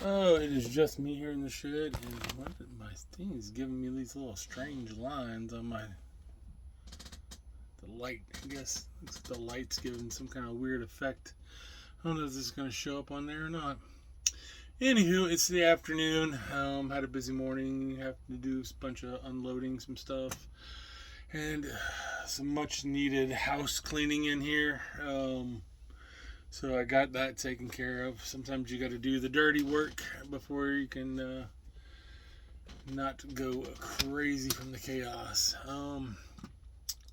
Oh, it is just me here in the shed, and my thing is giving me these little strange lines on the light. I guess the light's giving some kind of weird effect. I don't know if this is going to show up on there or not. Anywho, it's the afternoon. Had a busy morning. Have to do a bunch of unloading some stuff, and some much needed house cleaning in here. So I got that taken care of. Sometimes you got to do the dirty work before you can not go crazy from the chaos.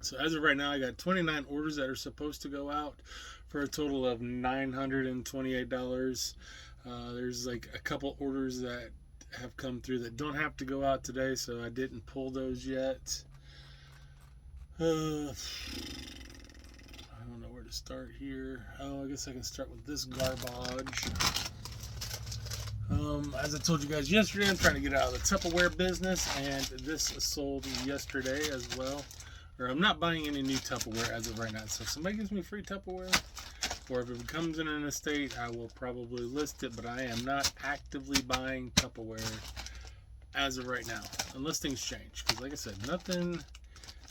So as of right now, I got 29 orders that are supposed to go out for a total of $928. There's like a couple orders that have come through that don't have to go out today, so I didn't pull those yet. I don't know where to start here. Oh, I guess I can start with this garbage. As I told you guys yesterday, I'm trying to get out of the Tupperware business, and this sold yesterday as well. Or I'm not buying any new Tupperware as of right now. So if somebody gives me free Tupperware, or if it comes in an estate, I will probably list it, but I am not actively buying Tupperware as of right now, unless things change. Because like I said, nothing,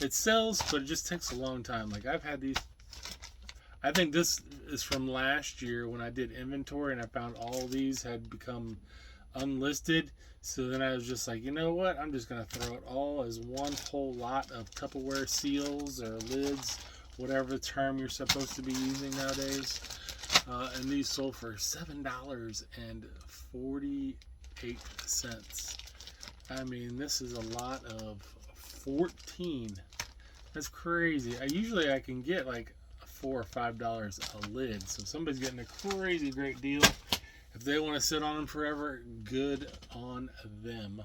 it sells, but it just takes a long time. Like I've had these, I think this is from last year when I did inventory and I found all these had become unlisted. So then I was just like, you know what? I'm just going to throw it all as one whole lot of Tupperware seals or lids, whatever term you're supposed to be using nowadays. And these sold for $7.48. I mean, this is a lot of 14. That's crazy. I can get like $4 or $5 a lid. So somebody's getting a crazy great deal. If they want to sit on them forever, good on them.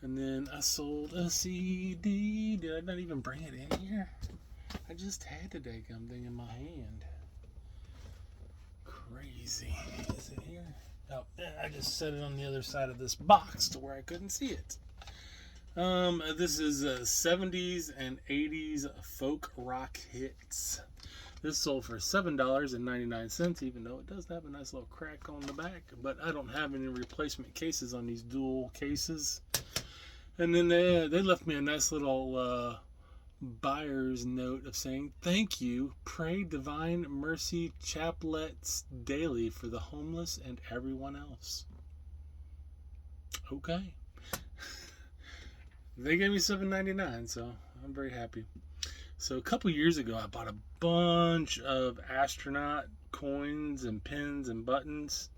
And then I sold a CD. Did I not even bring it in here? I just had the damn thing in my hand. Crazy. Is it here? Oh, I just set it on the other side of this box to where I couldn't see it. This is 70s and 80s folk rock hits. This sold for $7.99, even though it does have a nice little crack on the back. But I don't have any replacement cases on these dual cases. And then they left me a nice little buyer's note of saying, thank you, pray Divine Mercy Chaplets daily for the homeless and everyone else. Okay. They gave me $7.99, so I'm very happy. So a couple years ago, I bought a bunch of astronaut coins and pins and buttons.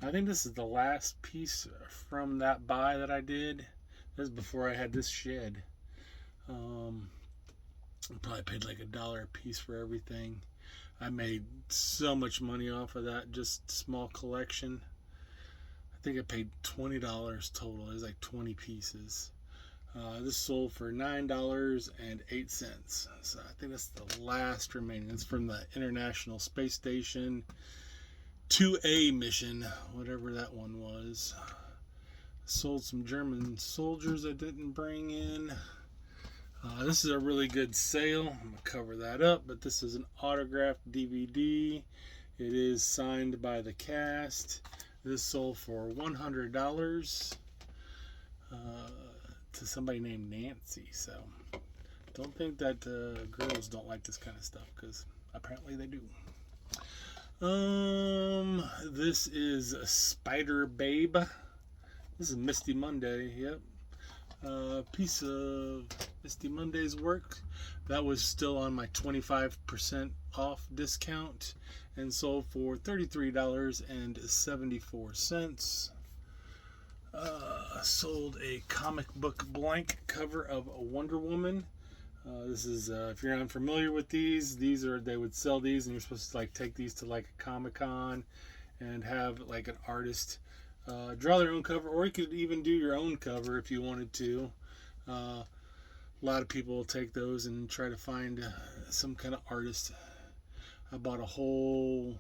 I think this is the last piece from that buy that I did. This is before I had this shed. I probably paid like $1 a piece for everything. I made so much money off of that just small collection. I think I paid $20 total. It was like 20 pieces. This sold for $9.08. So I think that's the last remaining. It's from the International Space Station 2A mission, whatever that one was. Sold some German soldiers I didn't bring in. This is a really good sale. I'm going to cover that up, but this is an autographed DVD. It is signed by the cast. This sold for $100. To somebody named Nancy. So don't think that girls don't like this kind of stuff, because apparently they do. This is Spider Babe. This is Misty Monday. Yep. Piece of Misty Monday's work that was still on my 25% off discount and sold for $33.74. Sold a comic book blank cover of Wonder Woman. This is if you're unfamiliar with these are, they would sell these and you're supposed to like take these to like a Comic-Con and have like an artist draw their own cover, or you could even do your own cover if you wanted to. A lot of people will take those and try to find some kind of artist. I bought a whole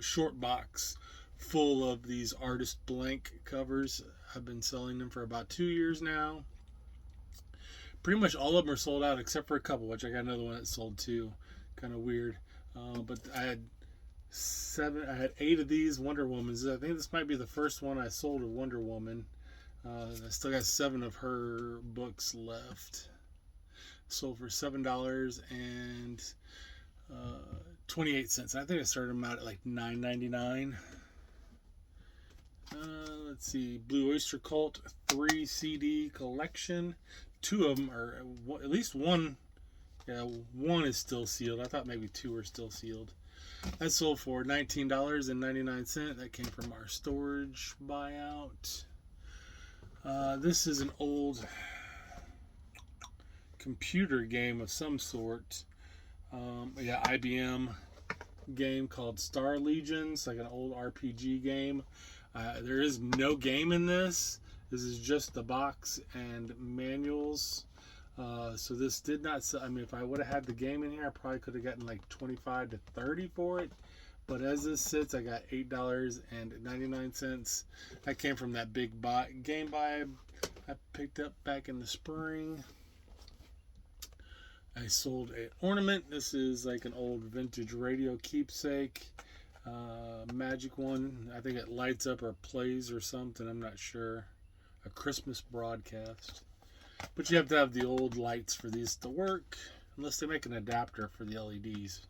short box full of these artist blank covers. I've been selling them for about 2 years now. Pretty much all of them are sold out except for a couple, which I got another one that sold too. Kind of weird. But I had 7. I had 8 of these Wonder Womans. I think this might be the first one I sold of Wonder Woman. I still got 7 of her books left. Sold for $7 and 28 cents. I think I started them out at like $9.99. Let's see, Blue Oyster Cult 3 CD collection. 2 of them are, at least one. Yeah, 1 is still sealed. I thought maybe 2 were still sealed. That sold for $19.99. That came from our storage buyout. This is an old computer game of some sort. Yeah, IBM game called Star Legions, like an old RPG game. There is no game in this. This is just the box and manuals. So this did not sell. I mean, if I would have had the game in here, I probably could have gotten like 25 to 30 for it. But as this sits, I got $8.99. That came from that big game buy I picked up back in the spring. I sold an ornament. This is like an old vintage radio keepsake. Magic one. I think it lights up or plays or something. I'm not sure. A Christmas broadcast. But you have to have the old lights for these to work. Unless they make an adapter for the LEDs.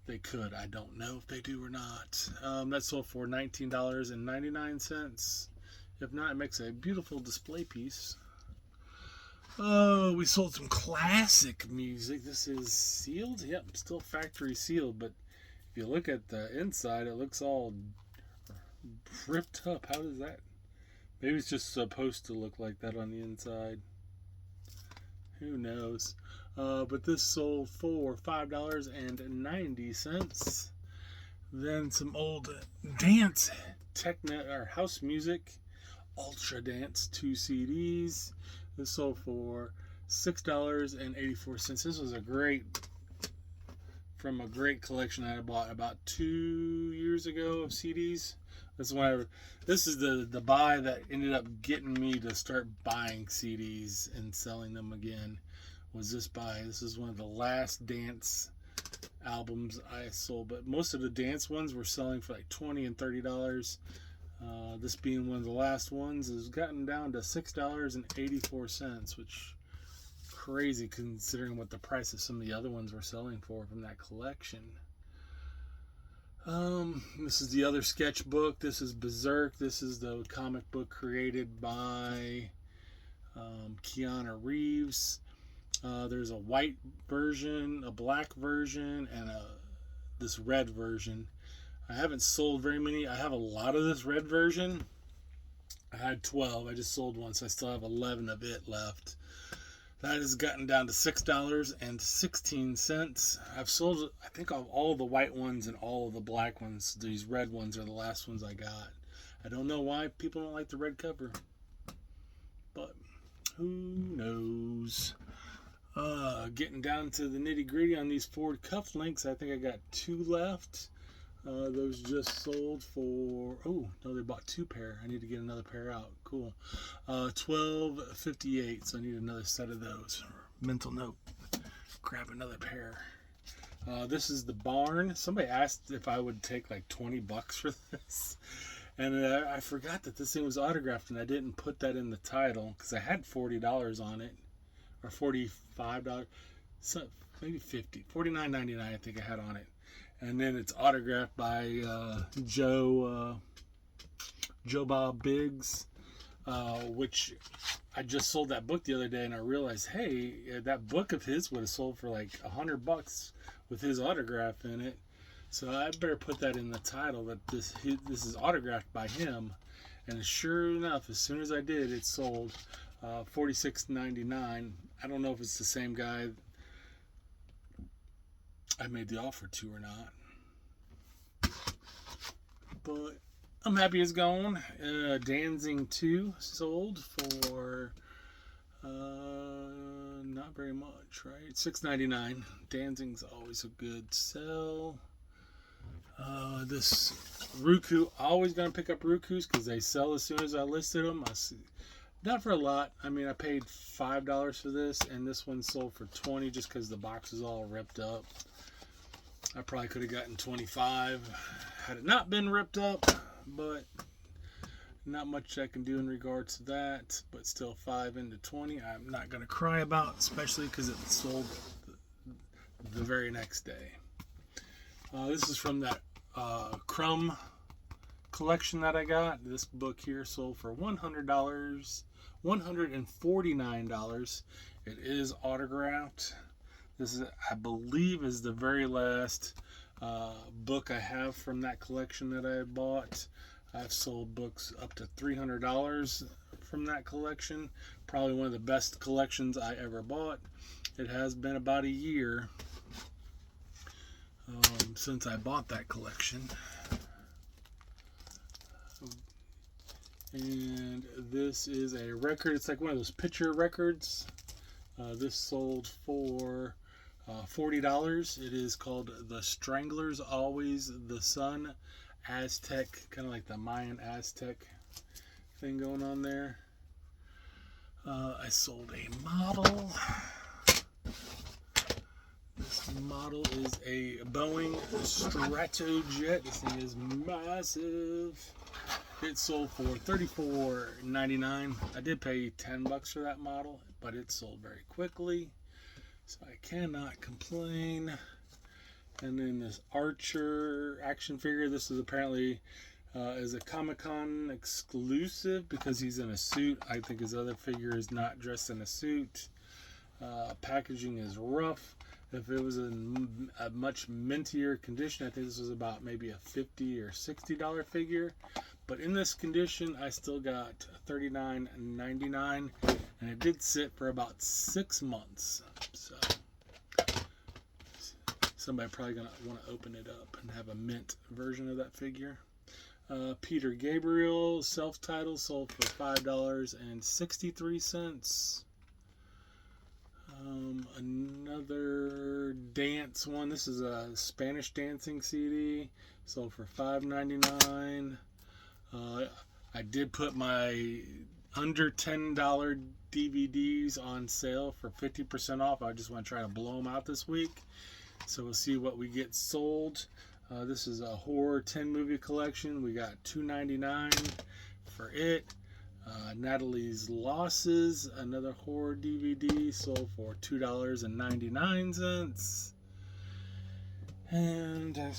They could. I don't know if they do or not. That sold for $19.99. If not, it makes a beautiful display piece. We sold some classic music. This is sealed. Yep, still factory sealed. But if you look at the inside, it looks all ripped up. How does that? Maybe it's just supposed to look like that on the inside. Who knows? But this sold for $5.90. Then some old dance techno or house music, Ultra Dance 2 CDs. This sold for $6.84. This was from a great collection I bought about 2 years ago of CDs. This is the buy that ended up getting me to start buying CDs and selling them again. Was this buy. This is one of the last dance albums I sold, but most of the dance ones were selling for like $20 and $30. This being one of the last ones has gotten down to $6.84, which crazy considering what the price of some of the other ones were selling for from that collection. This is the other sketchbook. This is Berserk. This is the comic book created by Keanu Reeves. There's a white version, a black version, and this red version. I haven't sold very many. I have a lot of this red version. I had 12. I just sold one, so I still have 11 of it left. That has gotten down to $6.16. I've sold, I think, of all the white ones and all of the black ones. These red ones are the last ones I got. I don't know why people don't like the red cover, but who knows? Getting down to the nitty gritty on these Ford cufflinks, I think I got 2 left. Those just sold for, oh no, they bought 2 pair. I need to get another pair out. Cool. $12.58. So I need another set of those. Mental note. Grab another pair. This is the barn. Somebody asked if I would take like $20 for this, and I forgot that this thing was autographed, and I didn't put that in the title because I had $40 on it, or $45, so maybe $50, $49.99 I think I had on it. And then it's autographed by Joe Bob Biggs, which I just sold that book the other day, and I realized, hey, that book of his would have sold for like $100 with his autograph in it. So I better put that in the title that this is autographed by him. And sure enough, as soon as I did, it sold $46.99. I don't know if it's the same guy I made the offer to or not, but I'm happy it's gone. Danzig 2 sold for not very much, right? $6.99. Danzig's always a good sell. This Roku, always gonna pick up Rukus because they sell as soon as I listed them. Not for a lot. I mean, I paid $5 for this, and this one sold for $20 just because the box is all ripped up. I probably could have gotten 25 had it not been ripped up, but not much I can do in regards to that. But still, 5 into 20 I'm not going to cry about, especially because it sold the very next day. This is from that Crumb collection that I got. This book here sold for $149. It is autographed. This is, I believe, is the very last book I have from that collection that I bought. I've sold books up to $300 from that collection. Probably one of the best collections I ever bought. It has been about a year since I bought that collection. And this is a record. It's like one of those picture records. This sold for $40. It is called The Stranglers Always the Sun Aztec, kind of like the Mayan Aztec thing going on there. I sold a model. This model is a Boeing Stratojet. This thing is massive. It sold for $34.99. I did pay $10 for that model, but it sold very quickly, so I cannot complain. And then this Archer action figure. This is apparently is a Comic-Con exclusive because he's in a suit. I think his other figure is not dressed in a suit. Packaging is rough. If it was in a much mintier condition, I think this was about maybe a $50 or $60 figure. But in this condition, I still got $39.99, and it did sit for about 6 months. So somebody probably gonna want to open it up and have a mint version of that figure. Peter Gabriel, self-titled, sold for $5.63. Another dance one. This is a Spanish dancing CD, sold for $5.99. I did put my under $10 DVDs on sale for 50% off. I just want to try to blow them out this week. So we'll see what we get sold. This is a horror 10 movie collection. We got $2.99 for it. Natalie's Losses, another horror DVD, sold for $2.99. And I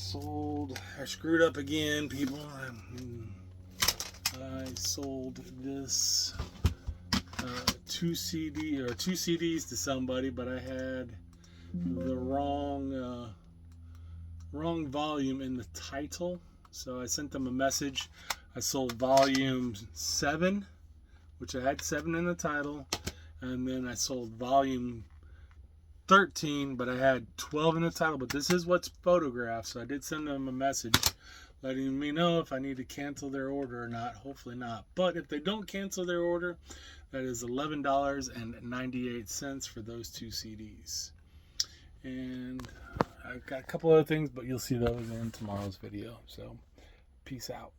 screwed up again, people. I sold this two CDs to somebody, but I had the wrong volume in the title, so I sent them a message. I sold volume 7, which I had 7 in the title, and then I sold volume 13, but I had 12 in the title. But this is what's photographed, so I did send them a message letting me know if I need to cancel their order or not. Hopefully not. But if they don't cancel their order, that is $11.98 for those 2 CDs. And I've got a couple other things, but you'll see those in tomorrow's video. So, peace out.